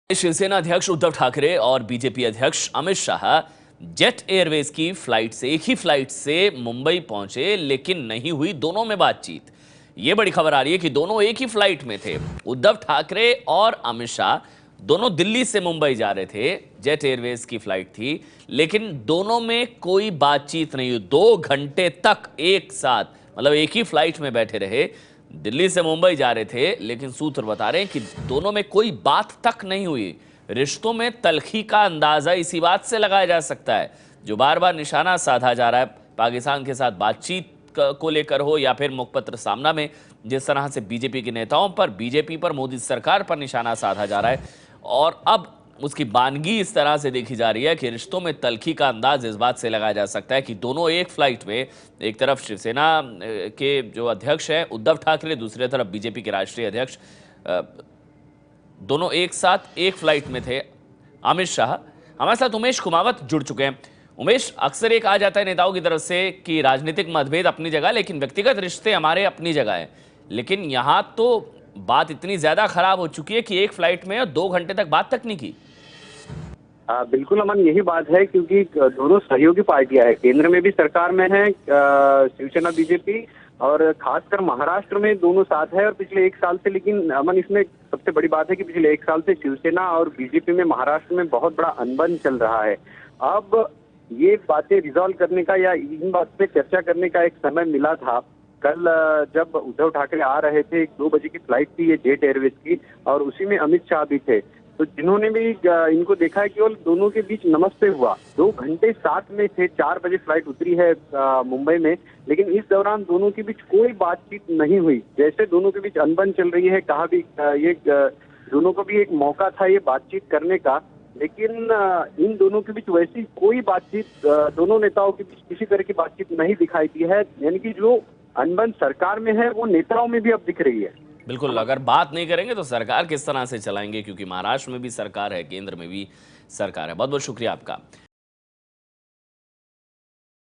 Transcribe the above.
शिवसेना अध्यक्ष उद्धव ठाकरे और बीजेपी अध्यक्ष अमित शाह जेट एयरवेज की फ्लाइट से एक ही फ्लाइट से मुंबई पहुंचे, लेकिन नहीं हुई दोनों में बातचीत। यह बड़ी खबर आ रही है कि दोनों एक ही फ्लाइट में थे। उद्धव ठाकरे और अमित शाह दोनों दिल्ली से मुंबई जा रहे थे, जेट एयरवेज की फ्लाइट थी, लेकिन दोनों में कोई बातचीत नहीं हुई। 2 घंटे तक एक साथ, मतलब एक ही फ्लाइट में बैठे रहे। दिल्ली से मुंबई जा रहे थे, लेकिन सूत्र बता रहे हैं कि दोनों में कोई बात तक नहीं हुई। रिश्तों में तल्खी का अंदाजा इसी बात से लगाया जा सकता है, जो बार बार निशाना साधा जा रहा है पाकिस्तान के साथ बातचीत को लेकर हो या फिर मुखपत्र सामना में जिस तरह से बीजेपी के नेताओं पर, बीजेपी पर, मोदी सरकार पर निशाना साधा जा रहा है। और अब उसकी बानगी इस तरह से देखी जा रही है कि रिश्तों में तल्खी का अंदाज इस बात से लगाया जा सकता है कि दोनों एक फ्लाइट में, एक तरफ शिवसेना के जो अध्यक्ष हैं उद्धव ठाकरे, दूसरी तरफ बीजेपी के राष्ट्रीय अध्यक्ष, दोनों एक साथ एक फ्लाइट में थे। अमित शाह हमारे साथ उमेश कुमावत जुड़ चुके हैं। उमेश, अक्सर एक आ जाता है नेताओं की तरफ से कि राजनीतिक मतभेद अपनी जगह, लेकिन व्यक्तिगत रिश्ते हमारे अपनी जगह है। लेकिन यहां तो बात इतनी ज्यादा खराब हो चुकी है कि एक फ्लाइट में 2 घंटे तक बात तक नहीं की। बिल्कुल अमन, यही बात है क्योंकि दोनों सहयोगी पार्टियां हैं, केंद्र में भी सरकार में है शिवसेना बीजेपी, और खासकर महाराष्ट्र में दोनों साथ है और पिछले 1 साल से। लेकिन अमन, इसमें सबसे बड़ी बात है कि पिछले 1 साल से शिवसेना और बीजेपी में महाराष्ट्र में बहुत बड़ा अनबन चल रहा है। अब ये बातें रिजॉल्व करने का या इन बात पे चर्चा करने का एक समय मिला था। कल जब उद्धव ठाकरे आ रहे थे, 2 बजे की फ्लाइट थी ये जेट एयरवेज की, और उसी में अमित शाह भी थे। तो जिन्होंने भी इनको देखा है, केवल दोनों के बीच नमस्ते हुआ। 2 घंटे साथ में थे। 4 बजे फ्लाइट उतरी है मुंबई में, लेकिन इस दौरान दोनों के बीच कोई बातचीत नहीं हुई। जैसे दोनों के बीच अनबन चल रही है, कहा भी ये दोनों को भी एक मौका था ये बातचीत करने का, लेकिन इन दोनों के बीच वैसी कोई बातचीत, दोनों नेताओं के बीच किसी तरह की बातचीत नहीं दिखाई दी है। यानी कि जो अनबन सरकार में है वो नेताओं में भी अब दिख रही है। बिल्कुल, अगर बात नहीं करेंगे तो सरकार किस तरह से चलाएंगे, क्योंकि महाराष्ट्र में भी सरकार है, केंद्र में भी सरकार है। बहुत बहुत शुक्रिया आपका।